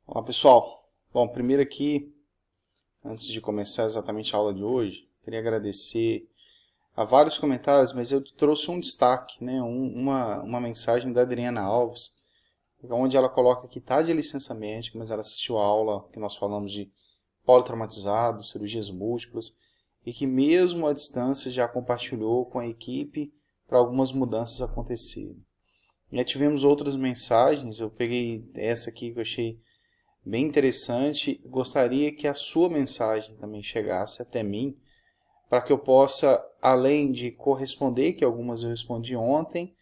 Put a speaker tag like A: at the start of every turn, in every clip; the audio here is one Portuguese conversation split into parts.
A: Olá pessoal, bom, primeiro aqui, antes de começar exatamente a aula de hoje, queria agradecer a vários comentários, mas eu trouxe um destaque, né, uma mensagem da Adriana Alves, onde ela coloca que está de licença médica, mas ela assistiu a aula que nós falamos de politraumatizado, cirurgias múltiplas, e que mesmo à distância já compartilhou com a equipe para algumas mudanças acontecerem. Já tivemos outras mensagens, eu peguei essa aqui que eu achei bem interessante. Gostaria que a sua mensagem também chegasse até mim, para que eu possa, além de corresponder, que algumas eu respondi ontem,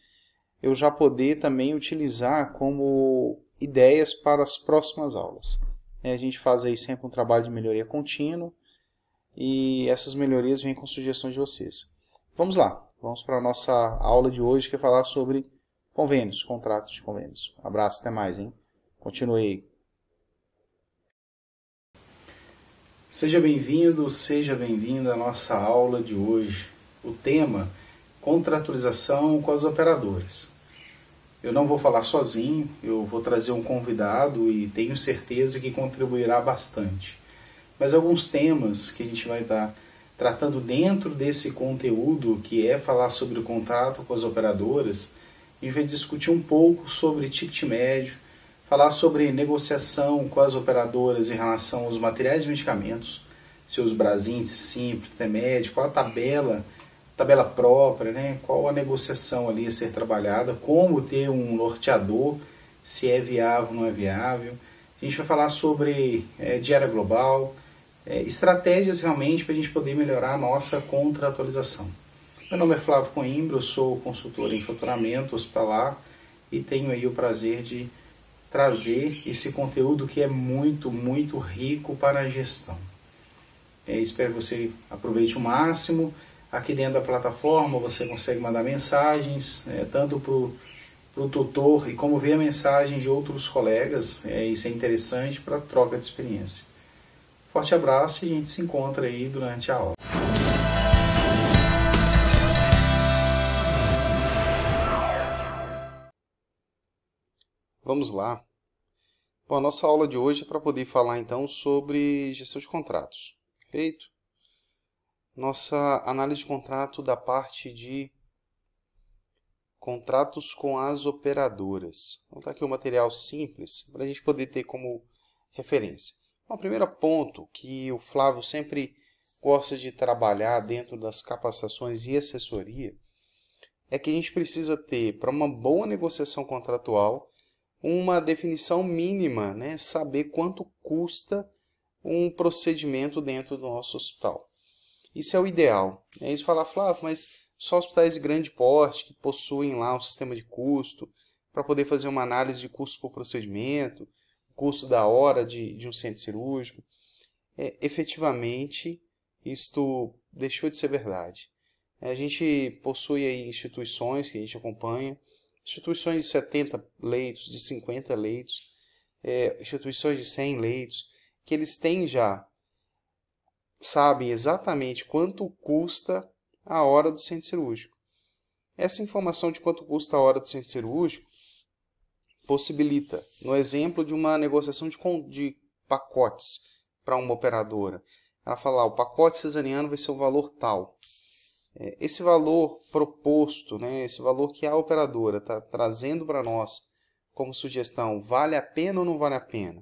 A: eu já poder também utilizar como ideias para as próximas aulas. A gente faz aí sempre um trabalho de melhoria contínua e essas melhorias vêm com sugestões de vocês. Vamos lá, vamos para a nossa aula de hoje, que é falar sobre convênios, contratos de convênios. Um abraço, até mais, hein? Continue aí. Seja bem-vindo, seja bem-vinda à nossa aula de hoje. O tema, contratualização com as operadoras. Eu não vou falar sozinho, eu vou trazer um convidado e tenho certeza que contribuirá bastante. Mas alguns temas que a gente vai estar tratando dentro desse conteúdo, que é falar sobre o contrato com as operadoras, a gente vai discutir um pouco sobre ticket médio, falar sobre negociação com as operadoras em relação aos materiais e medicamentos, seus Brasíndice, Simples, Temed, qual a tabela própria, né? Qual a negociação ali a ser trabalhada, como ter um norteador, se é viável ou não é viável. A gente vai falar sobre diária global, estratégias realmente para a gente poder melhorar a nossa contratualização. Meu nome é Flávio Coimbra, eu sou consultor em faturamento hospitalar e tenho aí o prazer de trazer esse conteúdo que é muito, muito rico para a gestão. Espero que você aproveite o máximo. Aqui dentro da plataforma você consegue mandar mensagens, tanto para o tutor e como ver a mensagem de outros colegas. Isso é interessante para a troca de experiência. Forte abraço e a gente se encontra aí durante a aula. Vamos lá. Bom, a nossa aula de hoje é para poder falar então sobre gestão de contratos. Perfeito? Nossa análise de contrato da parte de contratos com as operadoras. Vamos dar aqui um material simples para a gente poder ter como referência. Bom, o primeiro ponto que o Flávio sempre gosta de trabalhar dentro das capacitações e assessoria é que a gente precisa ter, para uma boa negociação contratual, uma definição mínima, né? Saber quanto custa um procedimento dentro do nosso hospital. Isso é o ideal. É isso falar, Flávio, mas só hospitais de grande porte que possuem lá um sistema de custo para poder fazer uma análise de custo por procedimento, custo da hora de um centro cirúrgico. Efetivamente, isto deixou de ser verdade. A gente possui aí instituições que a gente acompanha, instituições de 70 leitos, de 50 leitos, instituições de 100 leitos, que eles têm já, sabem exatamente quanto custa a hora do centro cirúrgico. Essa informação de quanto custa a hora do centro cirúrgico possibilita, no exemplo de uma negociação de pacotes para uma operadora, ela fala, o pacote cesariano vai ser o valor tal. Esse valor proposto, né, esse valor que a operadora está trazendo para nós como sugestão, vale a pena ou não vale a pena?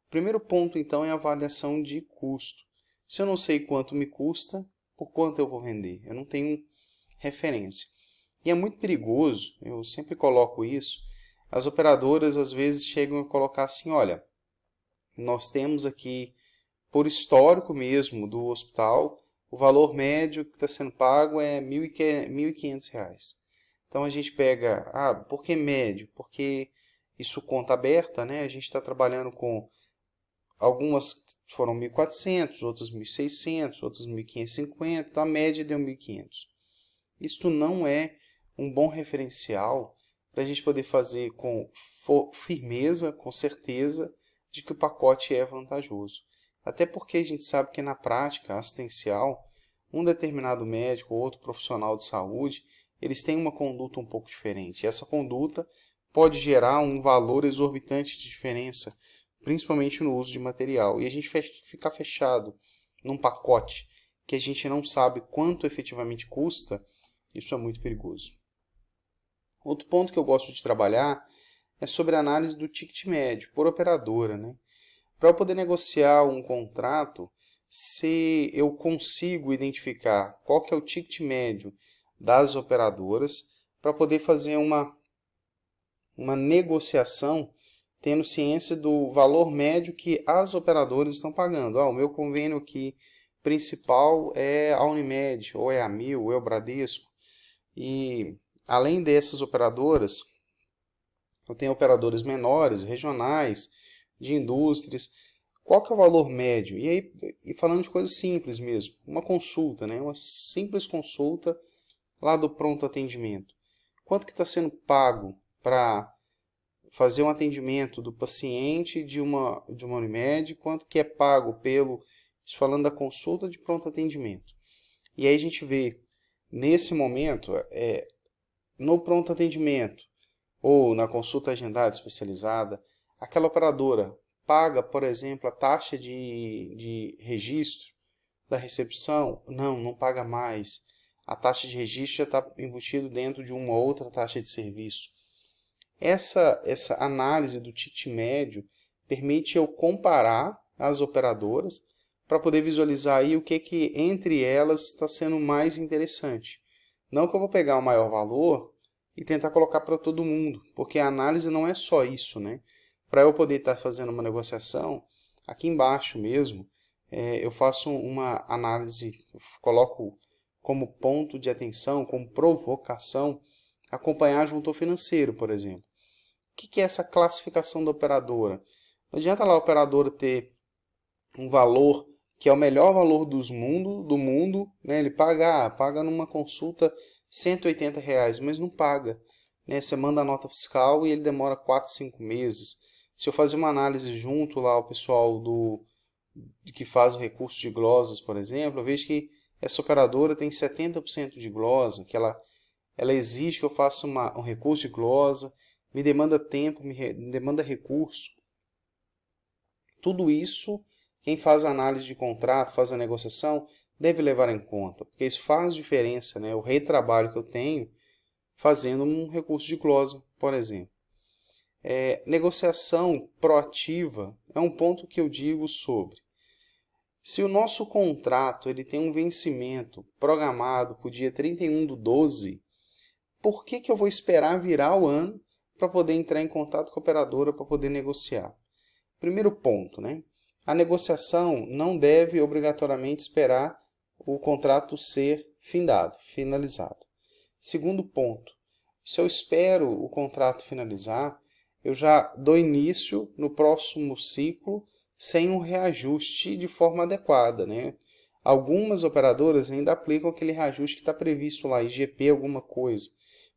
A: O primeiro ponto, então, é a avaliação de custo. Se eu não sei quanto me custa, por quanto eu vou vender? Eu não tenho referência. E é muito perigoso, eu sempre coloco isso, as operadoras às vezes chegam a colocar assim, olha, nós temos aqui, por histórico mesmo do hospital, o valor médio que está sendo pago é R$ 1.500. Então a gente pega, por que médio? Porque isso conta aberta, né? A gente está trabalhando com algumas foram 1.400, outras 1.600, outras 1.550, então a média deu 1.500. Isto não é um bom referencial para a gente poder fazer com firmeza, com certeza, de que o pacote é vantajoso. Até porque a gente sabe que na prática assistencial, um determinado médico ou outro profissional de saúde, eles têm uma conduta um pouco diferente. E essa conduta pode gerar um valor exorbitante de diferença principalmente no uso de material. E a gente ficar fechado num pacote que a gente não sabe quanto efetivamente custa, isso é muito perigoso. Outro ponto que eu gosto de trabalhar é sobre a análise do ticket médio por operadora, né? Para eu poder negociar um contrato, se eu consigo identificar qual que é o ticket médio das operadoras, para poder fazer uma negociação tendo ciência do valor médio que as operadoras estão pagando. O meu convênio aqui principal é a Unimed, ou é a Mil, ou é o Bradesco. E além dessas operadoras, eu tenho operadoras menores, regionais, de indústrias. Qual que é o valor médio? E aí, falando de coisas simples mesmo, uma consulta, né? Uma simples consulta lá do pronto atendimento. Quanto que está sendo pago para fazer um atendimento do paciente de uma Unimed? Quanto que é pago falando da consulta de pronto atendimento? E aí a gente vê, nesse momento, no pronto atendimento ou na consulta agendada especializada, aquela operadora paga, por exemplo, a taxa de registro da recepção? Não paga mais. A taxa de registro já está embutido dentro de uma outra taxa de serviço. Essa análise do ticket médio permite eu comparar as operadoras para poder visualizar aí o que entre elas está sendo mais interessante. Não que eu vou pegar o maior valor e tentar colocar para todo mundo, porque a análise não é só isso, né? Para eu poder estar fazendo uma negociação, aqui embaixo mesmo, eu faço uma análise, coloco como ponto de atenção, como provocação, acompanhar junto ao financeiro, por exemplo. O que é essa classificação da operadora? Não adianta lá a operadora ter um valor que é o melhor valor do mundo, né? Ele paga numa consulta R$180, mas não paga, né? Você manda a nota fiscal e ele demora 4, 5 meses. Se eu fazer uma análise junto lá ao pessoal que faz o recurso de glosas, por exemplo, eu vejo que essa operadora tem 70% de glosa, que ela exige que eu faça um recurso de glosa, me demanda tempo, me demanda recurso. Tudo isso, quem faz a análise de contrato, faz a negociação, deve levar em conta, porque isso faz diferença, né? O retrabalho que eu tenho fazendo um recurso de glosa, por exemplo. Negociação proativa é um ponto que eu digo sobre. Se o nosso contrato ele tem um vencimento programado para o dia 31/12, por que eu vou esperar virar o ano para poder entrar em contato com a operadora para poder negociar? Primeiro ponto, né? A negociação não deve obrigatoriamente esperar o contrato ser finalizado. Segundo ponto, se eu espero o contrato finalizar, eu já dou início no próximo ciclo sem um reajuste de forma adequada, né? Algumas operadoras ainda aplicam aquele reajuste que está previsto lá, IGP alguma coisa,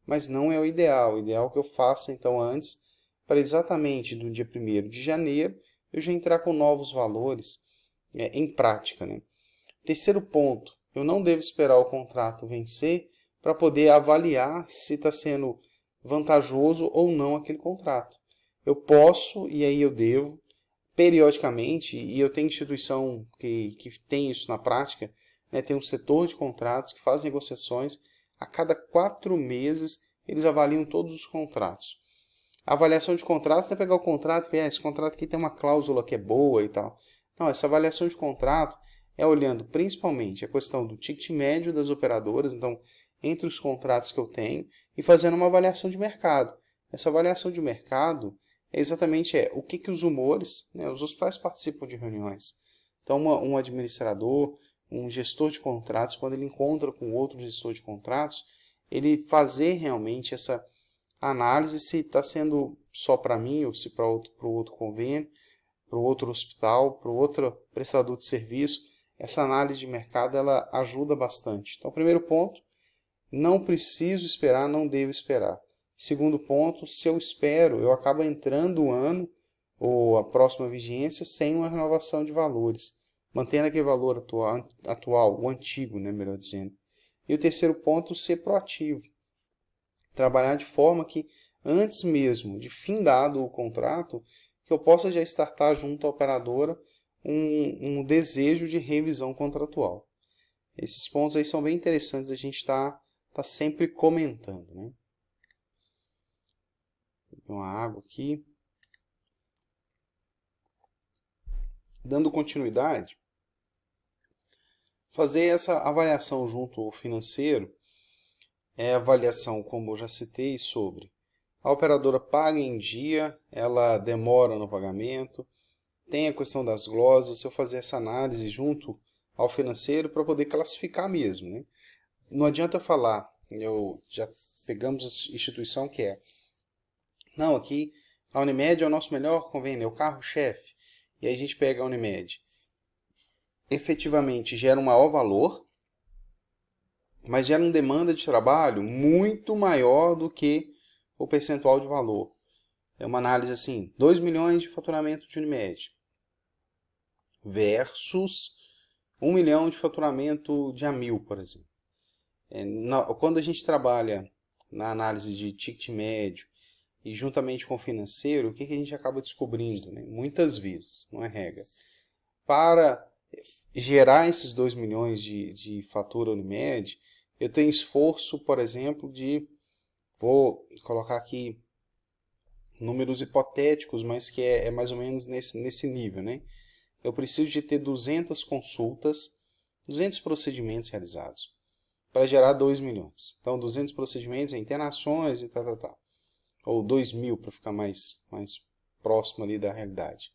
A: mas não é o ideal. O ideal é que eu faça então antes, para exatamente no dia 1º de janeiro, eu já entrar com novos valores em prática, né? Terceiro ponto, eu não devo esperar o contrato vencer para poder avaliar se está sendo vantajoso ou não aquele contrato. Eu posso, e aí eu devo, periodicamente, e eu tenho instituição que tem isso na prática, né, tem um setor de contratos que faz negociações, a cada 4 meses eles avaliam todos os contratos. A avaliação de contratos não é pegar o contrato e ver, esse contrato aqui tem uma cláusula que é boa e tal. Não, essa avaliação de contrato é olhando principalmente a questão do ticket médio das operadoras, então, entre os contratos que eu tenho, e fazendo uma avaliação de mercado. Essa avaliação de mercado é exatamente o que os humores, né, os hospitais participam de reuniões. Então, um administrador, um gestor de contratos, quando ele encontra com outro gestor de contratos, ele fazer realmente essa análise se está sendo só para mim ou se para o outro convênio, para o outro hospital, para o outro prestador de serviço. Essa análise de mercado ela ajuda bastante. Então, primeiro ponto, não preciso esperar, não devo esperar. Segundo ponto, se eu espero, eu acabo entrando o ano ou a próxima vigência sem uma renovação de valores, mantendo aquele valor atual, o antigo, né, melhor dizendo. E o terceiro ponto, ser proativo. Trabalhar de forma que, antes mesmo de findado o contrato, que eu possa já startar junto à operadora um desejo de revisão contratual. Esses pontos aí são bem interessantes a gente tá sempre comentando, né? Vou beber uma água aqui. Dando continuidade, fazer essa avaliação junto ao financeiro é a avaliação, como eu já citei, sobre a operadora paga em dia, ela demora no pagamento, tem a questão das glosas, eu fazer essa análise junto ao financeiro para poder classificar mesmo, né? Não adianta eu falar, eu já pegamos a instituição que é, não, aqui a Unimed é o nosso melhor convênio, é o carro-chefe, e aí a gente pega a Unimed, efetivamente gera um maior valor, mas gera uma demanda de trabalho muito maior do que o percentual de valor. É uma análise assim, 2 milhões de faturamento de Unimed versus 1 milhão de faturamento de Amil, por exemplo. Quando a gente trabalha na análise de ticket médio e juntamente com o financeiro, o que a gente acaba descobrindo? Né? Muitas vezes, não é regra. Para gerar esses 2 milhões de fatura Unimed, eu tenho esforço, por exemplo, vou colocar aqui números hipotéticos, mas que é mais ou menos nesse nível, né? Eu preciso de ter 200 consultas, 200 procedimentos realizados, para gerar 2 milhões. Então, 200 procedimentos é internações e tal. Ou 2.000, para ficar mais próximo ali da realidade.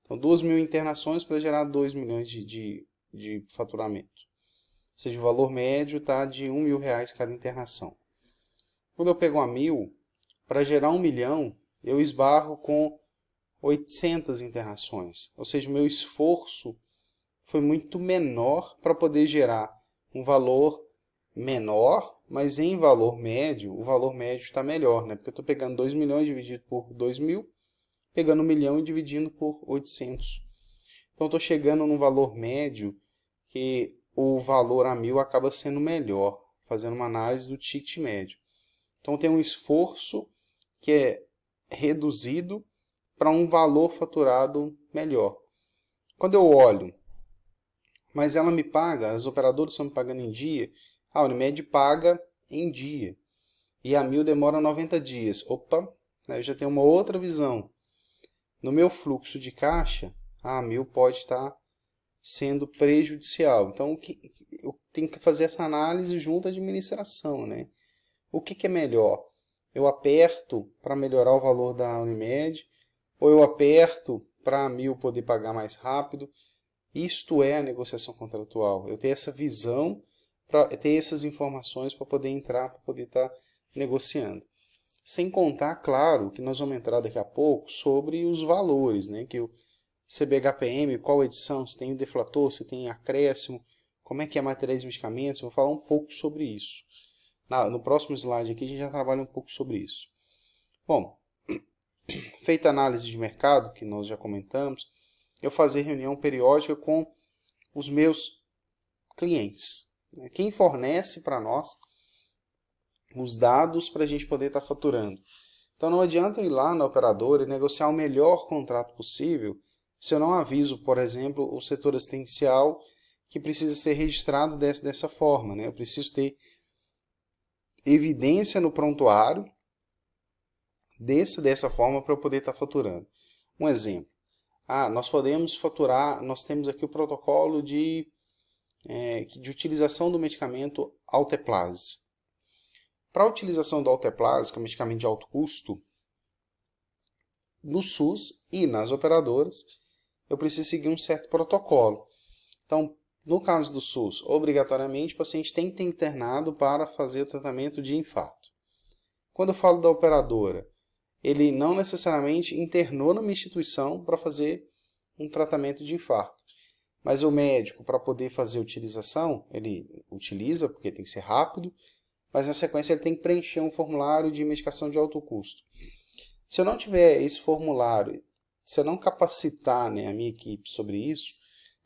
A: Então, 2.000 internações para gerar 2 milhões de faturamento. Ou seja, o valor médio está de R$1.000 cada internação. Quando eu pego a 1.000, para gerar 1 milhão, eu esbarro com 800 internações. Ou seja, o meu esforço foi muito menor para poder gerar um valor menor, mas em valor médio, o valor médio está melhor, né? Porque eu estou pegando 2 milhões dividido por 2.000, pegando 1 milhão e dividindo por 800. Então, estou chegando num valor médio que o valor a 1.000 acaba sendo melhor, fazendo uma análise do ticket médio. Então, tem um esforço que é reduzido para um valor faturado melhor. Quando eu olho, mas ela me paga, as operadoras estão me pagando em dia, a Unimed paga em dia. E a 1.000 demora 90 dias. Opa, eu já tenho uma outra visão. No meu fluxo de caixa, a 1.000 pode estar sendo prejudicial. Então, eu tenho que fazer essa análise junto à administração, né? O que é melhor? Eu aperto para melhorar o valor da Unimed, ou eu aperto para a 1.000 poder pagar mais rápido? Isto é a negociação contratual. Eu tenho essa visão, para ter essas informações para poder entrar, para poder estar negociando. Sem contar, claro, que nós vamos entrar daqui a pouco sobre os valores, né? Que o CBHPM, qual edição, se tem o deflator, se tem acréscimo, como é que é materiais e medicamentos, eu vou falar um pouco sobre isso. No próximo slide aqui a gente já trabalha um pouco sobre isso. Bom, feita a análise de mercado, que nós já comentamos, eu fazer reunião periódica com os meus clientes. Quem fornece para nós os dados para a gente poder estar faturando. Então não adianta eu ir lá na operadora e negociar o melhor contrato possível se eu não aviso, por exemplo, o setor assistencial que precisa ser registrado dessa forma, né? Eu preciso ter evidência no prontuário dessa forma para eu poder estar faturando. Um exemplo. Nós podemos faturar, nós temos aqui o protocolo de utilização do medicamento Alteplase. Para a utilização do Alteplase, que é um medicamento de alto custo, no SUS e nas operadoras, eu preciso seguir um certo protocolo. Então, no caso do SUS, obrigatoriamente o paciente tem que ter internado para fazer o tratamento de infarto. Quando eu falo da operadora, ele não necessariamente internou numa instituição para fazer um tratamento de infarto. Mas o médico, para poder fazer a utilização, ele utiliza, porque tem que ser rápido, mas na sequência ele tem que preencher um formulário de medicação de alto custo. Se eu não tiver esse formulário, se eu não capacitar, né, a minha equipe sobre isso,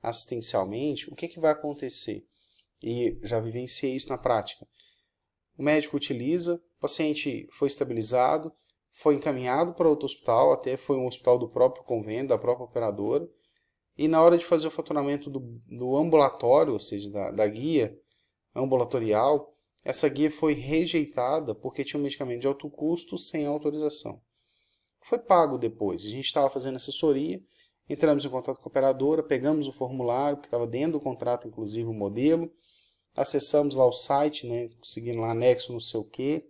A: assistencialmente, o que vai acontecer? E já vivenciei isso na prática. O médico utiliza, o paciente foi estabilizado, foi encaminhado para outro hospital, até foi um hospital do próprio convênio, da própria operadora, e na hora de fazer o faturamento do ambulatório, ou seja, da guia ambulatorial, essa guia foi rejeitada porque tinha um medicamento de alto custo sem autorização. Foi pago depois, a gente estava fazendo assessoria, entramos em contato com a operadora, pegamos o formulário, que estava dentro do contrato, inclusive o modelo, acessamos lá o site, né, seguindo lá anexo não sei o que,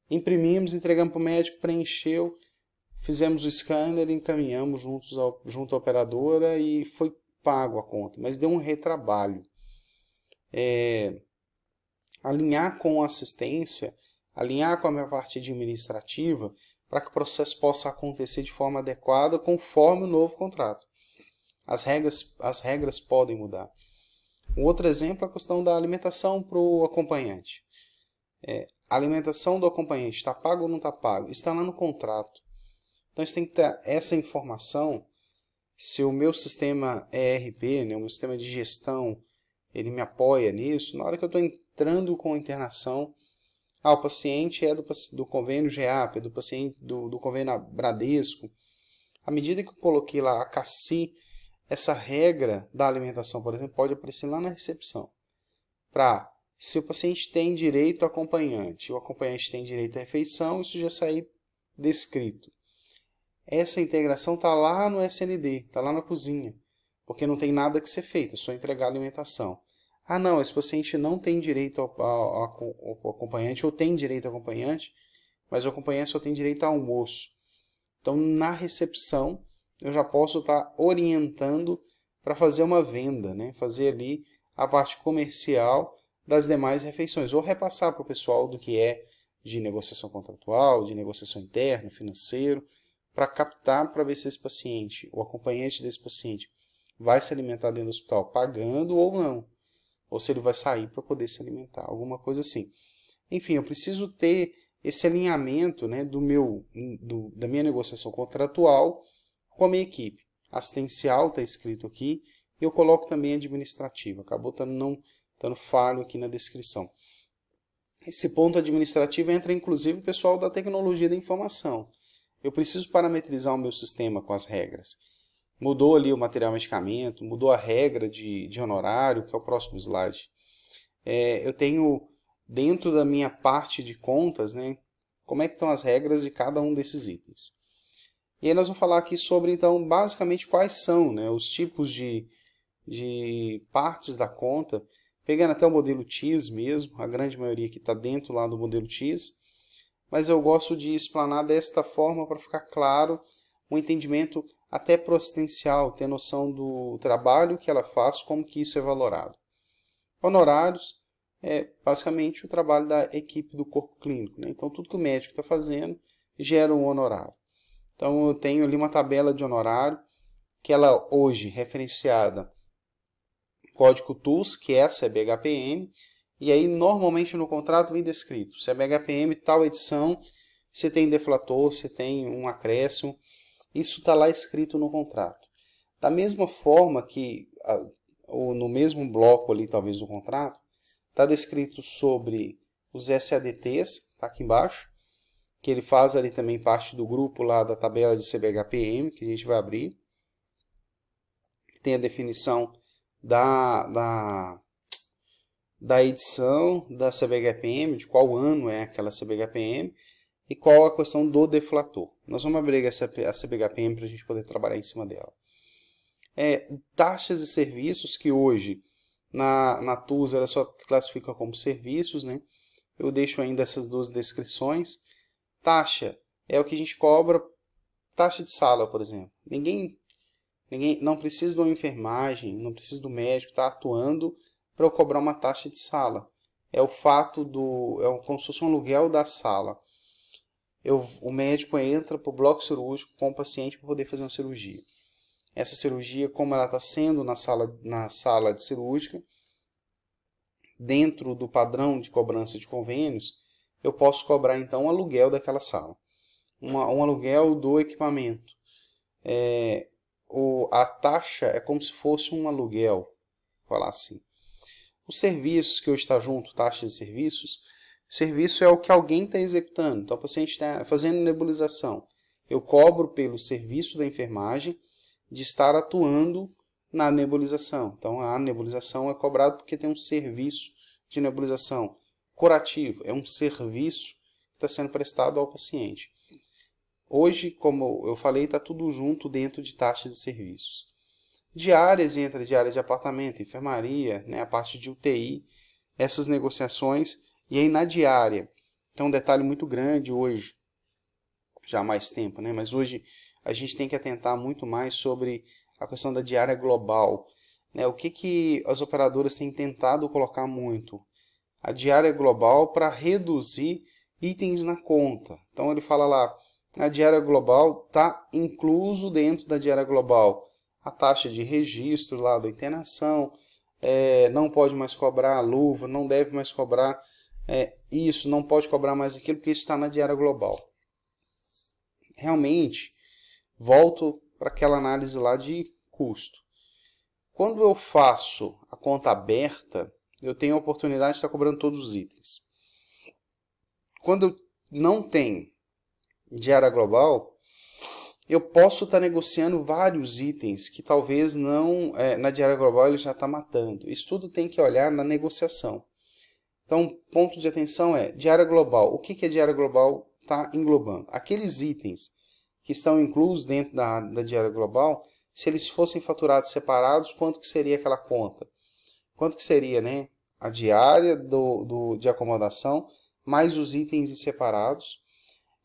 A: imprimimos, entregamos para o médico, preencheu, fizemos o scanner, encaminhamos junto à operadora e foi pago a conta, mas deu um retrabalho. Alinhar com a assistência, alinhar com a minha parte administrativa, para que o processo possa acontecer de forma adequada conforme o novo contrato. As regras podem mudar. Um outro exemplo é a questão da alimentação para o acompanhante. A alimentação do acompanhante está pago ou não está pago? Está lá no contrato. Então, você tem que ter essa informação. Se o meu sistema ERP, né, o meu sistema de gestão, ele me apoia nisso, na hora que eu estou entrando com a internação, o paciente é do convênio GEAP, do paciente do convênio Bradesco. À medida que eu coloquei lá a CACI, essa regra da alimentação, por exemplo, pode aparecer lá na recepção. Se o paciente tem direito ao acompanhante, o acompanhante tem direito à refeição, isso já sair descrito. Essa integração está lá no SND, está lá na cozinha, porque não tem nada que ser feito, é só entregar a alimentação. Não, esse paciente não tem direito ao acompanhante, ou tem direito ao acompanhante, mas o acompanhante só tem direito ao almoço. Então, na recepção, eu já posso estar orientando para fazer uma venda, né? Fazer ali a parte comercial das demais refeições, ou repassar para o pessoal do que é de negociação contratual, de negociação interna, financeiro, para captar, para ver se esse paciente, o acompanhante desse paciente, vai se alimentar dentro do hospital pagando ou não. Ou se ele vai sair para poder se alimentar, alguma coisa assim. Enfim, eu preciso ter esse alinhamento, né, da minha negociação contratual com a minha equipe. Assistencial está escrito aqui, e eu coloco também administrativa. Acabou estando falho aqui na descrição. Esse ponto administrativo entra inclusive o pessoal da tecnologia da informação. Eu preciso parametrizar o meu sistema com as regras. Mudou ali o material medicamento, mudou a regra de honorário, que é o próximo slide. Eu tenho dentro da minha parte de contas, né, como é que estão as regras de cada um desses itens. E aí nós vamos falar aqui sobre, então, basicamente quais são, né, os tipos de partes da conta, pegando até o modelo TIS mesmo, a grande maioria que está dentro lá do modelo TIS, mas eu gosto de explanar desta forma para ficar claro um entendimento até pro assistencial, ter noção do trabalho que ela faz, como que isso é valorado. Honorários é basicamente o trabalho da equipe do corpo clínico, né? Então, tudo que o médico está fazendo gera um honorário. Então, eu tenho ali uma tabela de honorário, que ela hoje referenciada código TUS, que é a CBHPM, e aí normalmente no contrato vem descrito, CBHPM, tal edição, você tem deflator, você tem um acréscimo, isso está lá escrito no contrato. Da mesma forma que, ou no mesmo bloco ali talvez do contrato, está descrito sobre os SADTs, está aqui embaixo, que ele faz ali também parte do grupo lá da tabela de CBHPM, que a gente vai abrir. Tem a definição da edição da CBHPM, de qual ano é aquela CBHPM, e qual a questão do deflator. Nós vamos abrir a CBHPM para a gente poder trabalhar em cima dela. Taxas e serviços, que hoje na TUS ela só classifica como serviços, né? Eu deixo ainda essas duas descrições. Taxa é o que a gente cobra, taxa de sala, por exemplo. Ninguém não precisa de uma enfermagem, não precisa do médico estar atuando para eu cobrar uma taxa de sala. É o fato como se fosse um aluguel da sala. O médico entra para o bloco cirúrgico com o paciente para poder fazer uma cirurgia. Essa cirurgia, como ela está sendo na sala de cirúrgica, dentro do padrão de cobrança de convênios, eu posso cobrar então o aluguel daquela sala. Um aluguel do equipamento. A taxa é como se fosse um aluguel, vou falar assim. Os serviços que hoje está junto, taxas de serviços, Serviço é o que alguém está executando. Então, o paciente está fazendo nebulização. Eu cobro pelo serviço da enfermagem de estar atuando na nebulização. Então, a nebulização é cobrada porque tem um serviço de nebulização. Curativo é um serviço que está sendo prestado ao paciente. Hoje, como eu falei, está tudo junto dentro de taxas e serviços. Diárias, entra diária de apartamento, enfermaria, né, a parte de UTI, essas negociações. E aí na diária, tem um detalhe muito grande hoje, já há mais tempo, né, mas hoje a gente tem que atentar muito mais sobre a questão da diária global. Né, o que as operadoras têm tentado colocar muito? A diária global para reduzir itens na conta. Então ele fala lá, a diária global está incluso dentro da diária global a taxa de registro lá da internação, não pode mais cobrar a luva, não deve mais cobrar isso, não pode cobrar mais aquilo, porque isso está na diária global. Realmente, volto para aquela análise lá de custo. Quando eu faço a conta aberta, eu tenho a oportunidade de estar cobrando todos os itens. Quando eu não tenho diária global, eu posso estar negociando vários itens que talvez não, na diária global ele já está matando. Isso tudo tem que olhar na negociação. Então, ponto de atenção é diária global. O que a diária global está englobando? Aqueles itens que estão inclusos dentro da diária global, se eles fossem faturados separados, quanto que seria aquela conta? Quanto que seria, né, a diária de acomodação, mais os itens separados.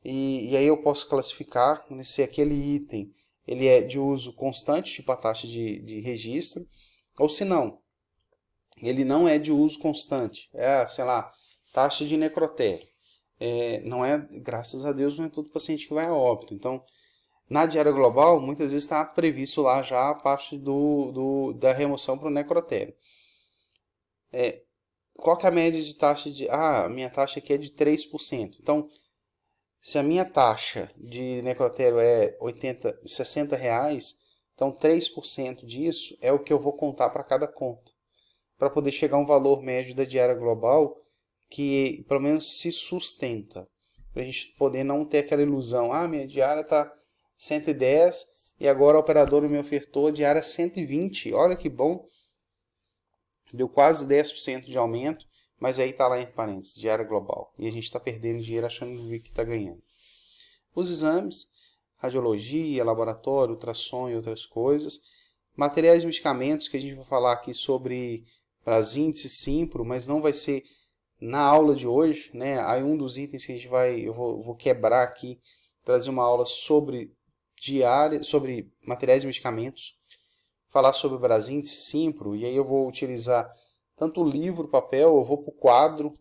A: E aí eu posso classificar se aquele item ele é de uso constante, tipo a taxa de registro, ou se não, ele não é de uso constante. Sei lá, taxa de necrotério. Não é, graças a Deus, não é todo paciente que vai a óbito. Então, na diária global, muitas vezes está previsto lá já a parte da remoção para o necrotério. Qual que é a média de taxa de... a minha taxa aqui é de 3%. Então, se a minha taxa de necrotério é 60 reais, então 3% disso é o que eu vou contar para cada conta. Para poder chegar a um valor médio da diária global que pelo menos se sustenta. Para a gente poder não ter aquela ilusão. Minha diária está 110 e agora o operador me ofertou a diária 120. Olha que bom. Deu quase 10% de aumento. Mas aí está lá entre parênteses, diária global. E a gente está perdendo dinheiro achando que está ganhando. Os exames, radiologia, laboratório, ultrassom e outras coisas. Materiais e medicamentos, que a gente vai falar aqui sobre para as índices Simpro, mas não vai ser na aula de hoje. Né? Aí um dos itens que a gente eu vou quebrar aqui, trazer uma aula sobre sobre materiais e medicamentos. Falar sobre Brasíndice Simpro, e aí eu vou utilizar tanto o livro, papel, eu vou para o quadro,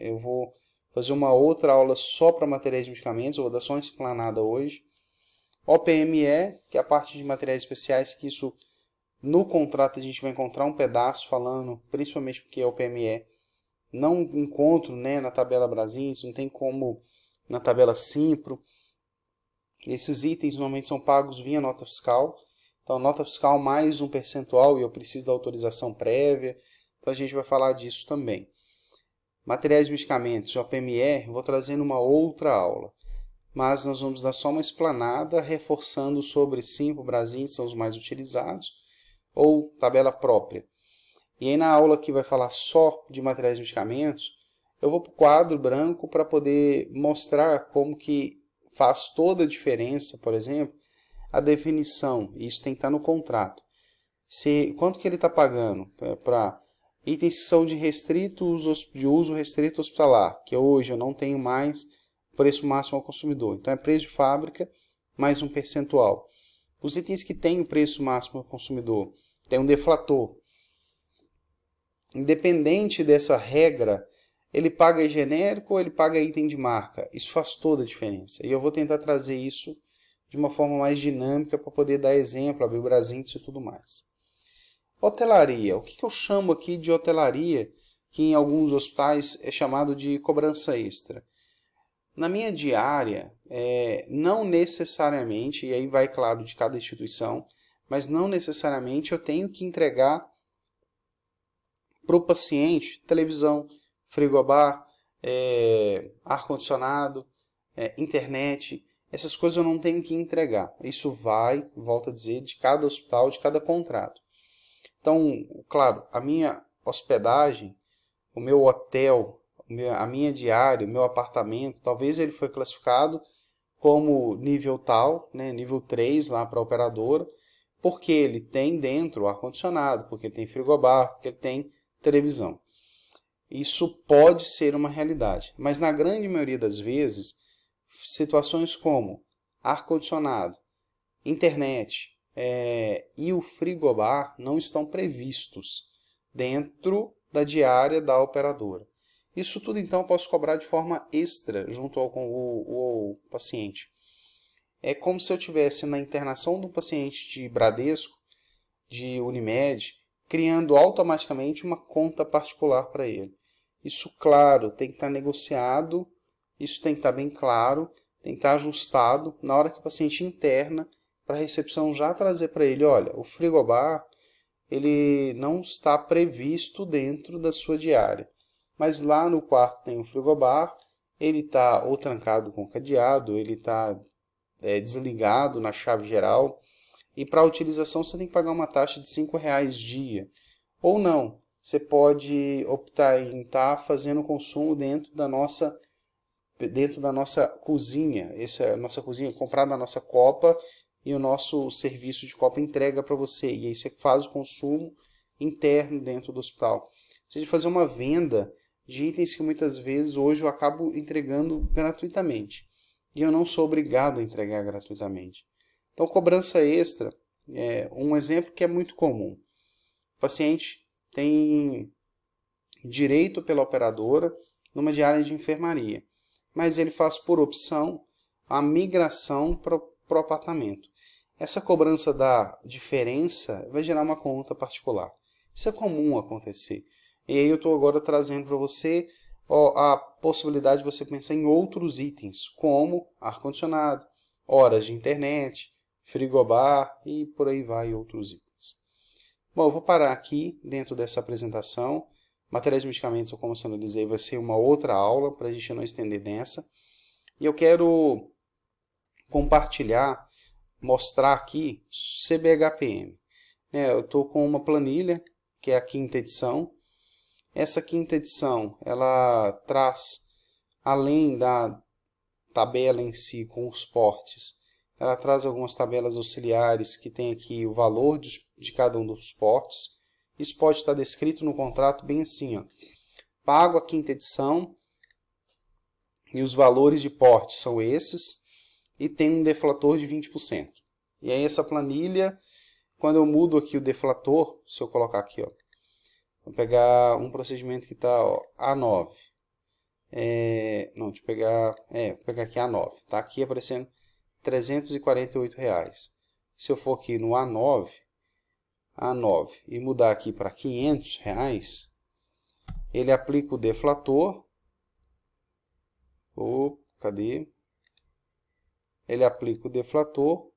A: eu vou fazer uma outra aula só para materiais de medicamentos, eu vou dar só uma explanada hoje. OPME, que é a parte de materiais especiais, que isso no contrato a gente vai encontrar um pedaço falando, principalmente porque a OPME não encontro, né, na tabela Brasíndice, não tem como na tabela Simpro. Esses itens normalmente são pagos via nota fiscal, então nota fiscal mais um percentual e eu preciso da autorização prévia. Então a gente vai falar disso também. Materiais de medicamentos, OPME, vou trazer numa outra aula. Mas nós vamos dar só uma explanada, reforçando sobre Simpro, Brasíndice, são os mais utilizados, ou tabela própria. E aí na aula que vai falar só de materiais de medicamentos, eu vou para o quadro branco para poder mostrar como que faz toda a diferença, por exemplo, a definição. Isso tem que estar no contrato. Quanto que ele está pagando para itens que são de uso restrito hospitalar, que hoje eu não tenho mais preço máximo ao consumidor. Então é preço de fábrica mais um percentual. Os itens que têm o preço máximo ao consumidor, tem um deflator. Independente dessa regra, ele paga genérico ou ele paga item de marca. Isso faz toda a diferença. E eu vou tentar trazer isso de uma forma mais dinâmica para poder dar exemplo, abrir o Brasíndice e tudo mais. Hotelaria. O que eu chamo aqui de hotelaria, que em alguns hospitais é chamado de cobrança extra? Na minha diária, não necessariamente, e aí vai claro de cada instituição, mas não necessariamente eu tenho que entregar para o paciente televisão, frigobar, ar-condicionado, internet, essas coisas eu não tenho que entregar. Isso vai, volto a dizer, de cada hospital, de cada contrato. Então, claro, a minha hospedagem, o meu hotel, a minha diária, o meu apartamento, talvez ele foi classificado como nível tal, né, nível 3 lá para a operadora, porque ele tem dentro ar-condicionado, porque ele tem frigobar, porque ele tem televisão. Isso pode ser uma realidade, mas na grande maioria das vezes, situações como ar-condicionado, internet e o frigobar não estão previstos dentro da diária da operadora. Isso tudo, então, eu posso cobrar de forma extra junto ao paciente. É como se eu tivesse na internação do paciente de Bradesco, de Unimed, criando automaticamente uma conta particular para ele. Isso, claro, tem que estar negociado, isso tem que estar bem claro, tem que estar ajustado na hora que o paciente interna, para a recepção já trazer para ele, olha, o frigobar ele não está previsto dentro da sua diária, mas lá no quarto tem um frigobar, ele está ou trancado com cadeado, ele está desligado na chave geral, e para a utilização você tem que pagar uma taxa de R$ 5 dia. Ou não, você pode optar em estar fazendo consumo dentro da nossa cozinha. Essa é a nossa cozinha, comprar na nossa copa e o nosso serviço de copa entrega para você. E aí você faz o consumo interno dentro do hospital. Você pode fazer uma venda de itens que muitas vezes hoje eu acabo entregando gratuitamente. E eu não sou obrigado a entregar gratuitamente. Então, cobrança extra é um exemplo que é muito comum. O paciente tem direito pela operadora numa diária de enfermaria, mas ele faz por opção a migração para o apartamento. Essa cobrança da diferença vai gerar uma conta particular. Isso é comum acontecer. E aí eu estou agora trazendo para você a possibilidade de você pensar em outros itens, como ar-condicionado, horas de internet, frigobar e por aí vai outros itens. Bom, eu vou parar aqui dentro dessa apresentação. Materiais de medicamentos, como eu sinalizei, vai ser uma outra aula para a gente não estender nessa. E eu quero compartilhar, mostrar aqui CBHPM. Eu estou com uma planilha, que é a 5ª edição. Essa 5ª edição, ela traz, além da tabela em si com os portes, ela traz algumas tabelas auxiliares que tem aqui o valor de cada um dos portes. Isso pode estar descrito no contrato bem assim, ó. Pago a 5ª edição e os valores de porte são esses e tem um deflator de 20%. E aí essa planilha, quando eu mudo aqui o deflator, se eu colocar aqui, ó, vou pegar um procedimento que está A9. Não, deixa eu pegar, vou pegar aqui A9. Está aqui aparecendo R$348. Se eu for aqui no A9 e mudar aqui para R$500, ele aplica o deflator. Cadê? Ele aplica o deflator.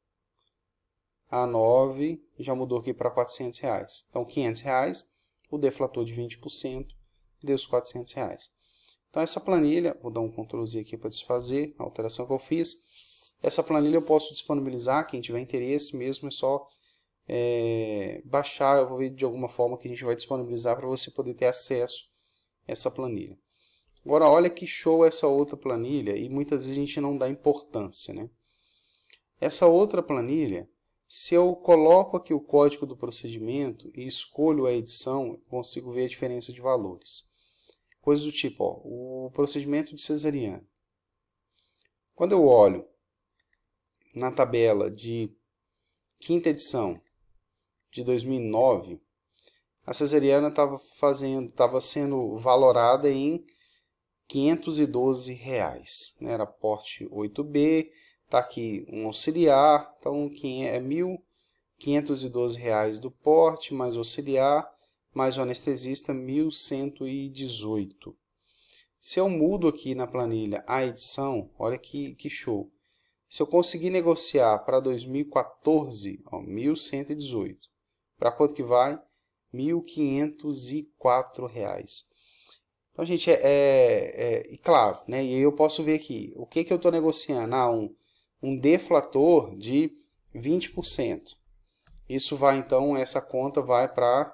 A: A9 já mudou aqui para R$400. Então, R$500, o deflator de 20%, deu os R$400. Então, essa planilha, vou dar um Ctrl Z aqui para desfazer a alteração que eu fiz. Essa planilha eu posso disponibilizar, quem tiver interesse mesmo, é só baixar. Eu vou ver de alguma forma que a gente vai disponibilizar para você poder ter acesso a essa planilha. Agora, olha que show essa outra planilha, e muitas vezes a gente não dá importância, né? Essa outra planilha, se eu coloco aqui o código do procedimento e escolho a edição, eu consigo ver a diferença de valores. Coisas do tipo, ó, o procedimento de cesariana. Quando eu olho na tabela de 5ª edição de 2009, a cesariana estava sendo valorada em R$512, né? Era porte 8B, está aqui um auxiliar, então é R$1.512 do porte, mais auxiliar, mais o anestesista, 1.118. Se eu mudo aqui na planilha a edição, olha que show. Se eu conseguir negociar para 2014, ó, 1.118. Para quanto que vai? R$1.504. Então, gente, e claro, né, e aí eu posso ver aqui, o que eu estou negociando? Um deflator de 20%. Isso vai, então, essa conta vai para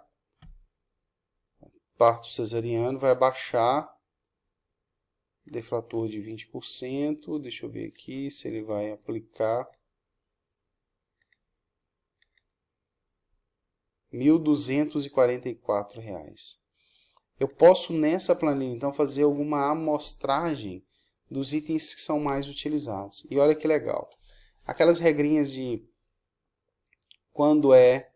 A: parto cesariano, vai abaixar deflator de 20%. Deixa eu ver aqui se ele vai aplicar R$ 1.244. Eu posso nessa planilha então fazer alguma amostragem dos itens que são mais utilizados. E olha que legal. Aquelas regrinhas de quando é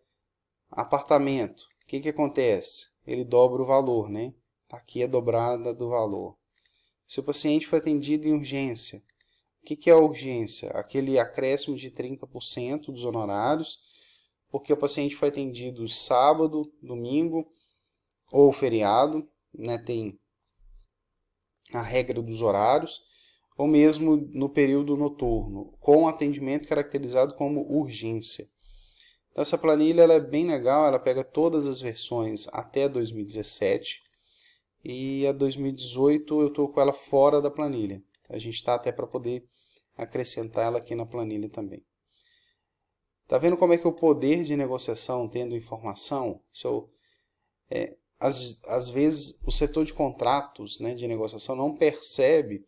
A: apartamento, o que acontece? Ele dobra o valor, né? Aqui é dobrada do valor. Se o paciente foi atendido em urgência, o que é a urgência? Aquele acréscimo de 30% dos honorários, porque o paciente foi atendido sábado, domingo ou feriado, né? Tem a regra dos horários, ou mesmo no período noturno, com atendimento caracterizado como urgência. Então, essa planilha ela é bem legal, ela pega todas as versões até 2017, e a 2018 eu estou com ela fora da planilha. A gente está até para poder acrescentar ela aqui na planilha também. Tá vendo como é que o poder de negociação, tendo informação, às vezes o setor de contratos, né, de negociação não percebe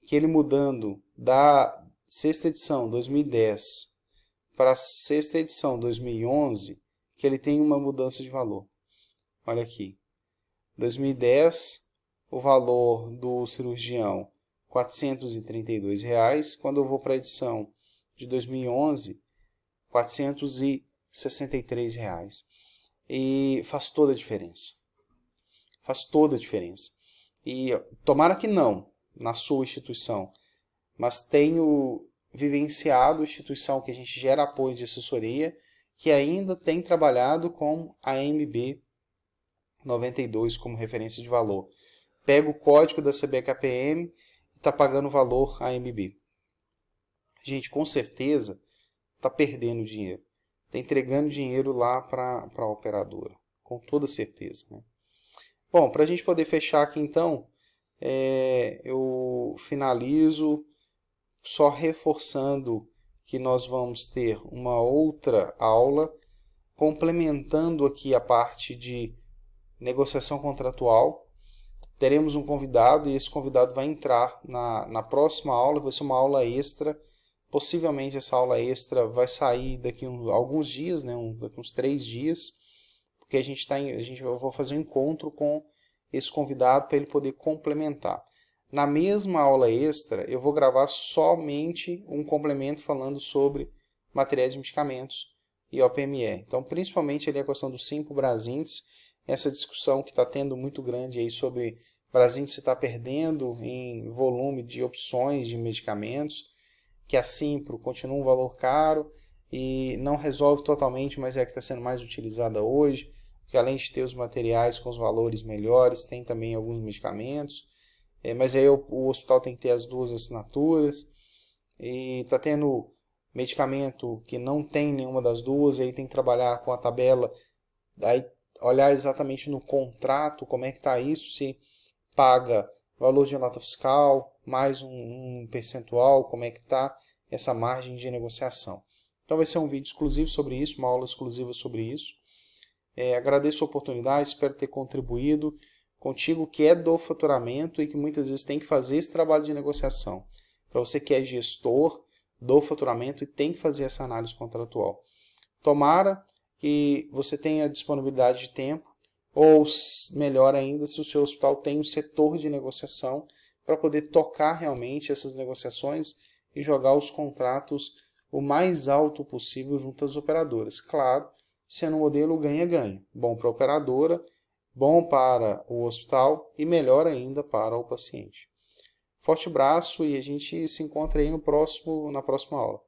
A: que ele mudando da sexta edição 2010 para a sexta edição 2011, que ele tem uma mudança de valor. Olha aqui. 2010, o valor do cirurgião R$ 432. Quando eu vou para a edição de 2011, R$ 463. E faz toda a diferença. Faz toda a diferença. E tomara que não, na sua instituição, mas tenho vivenciado instituição que a gente gera apoio de assessoria, que ainda tem trabalhado com a AMB 92 como referência de valor. Pega o código da CBKPM e está pagando valor AMB. Gente, com certeza está perdendo dinheiro. Está entregando dinheiro lá para a operadora. Com toda certeza. Né? Bom, para a gente poder fechar aqui então, eu finalizo só reforçando que nós vamos ter uma outra aula complementando aqui a parte de negociação contratual. Teremos um convidado e esse convidado vai entrar na próxima aula, que vai ser uma aula extra. Possivelmente essa aula extra vai sair daqui alguns dias, né? Daqui uns 3 dias, porque eu vou fazer um encontro com esse convidado para ele poder complementar. Na mesma aula extra, eu vou gravar somente um complemento falando sobre materiais de medicamentos e OPME. Então, principalmente ali a questão do Simpro-Brasíndice, essa discussão que está tendo muito grande aí sobre Brasíndice está perdendo em volume de opções de medicamentos, que a Simpro continua um valor caro e não resolve totalmente, mas é a que está sendo mais utilizada hoje, porque além de ter os materiais com os valores melhores, tem também alguns medicamentos. Mas aí o hospital tem que ter as duas assinaturas. E está tendo medicamento que não tem nenhuma das duas, aí tem que trabalhar com a tabela, aí olhar exatamente no contrato como é que está isso, se paga valor de nota fiscal, mais um percentual, como é que está essa margem de negociação. Então vai ser um vídeo exclusivo sobre isso, uma aula exclusiva sobre isso. Agradeço a oportunidade, espero ter contribuído contigo que é do faturamento e que muitas vezes tem que fazer esse trabalho de negociação. Para você que é gestor do faturamento e tem que fazer essa análise contratual. Tomara que você tenha disponibilidade de tempo, ou melhor ainda, se o seu hospital tem um setor de negociação para poder tocar realmente essas negociações e jogar os contratos o mais alto possível junto às operadoras. Claro, sendo um modelo ganha-ganha. Bom para a operadora, bom para o hospital e melhor ainda para o paciente. Forte abraço e a gente se encontra aí na próxima aula.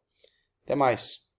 A: Até mais!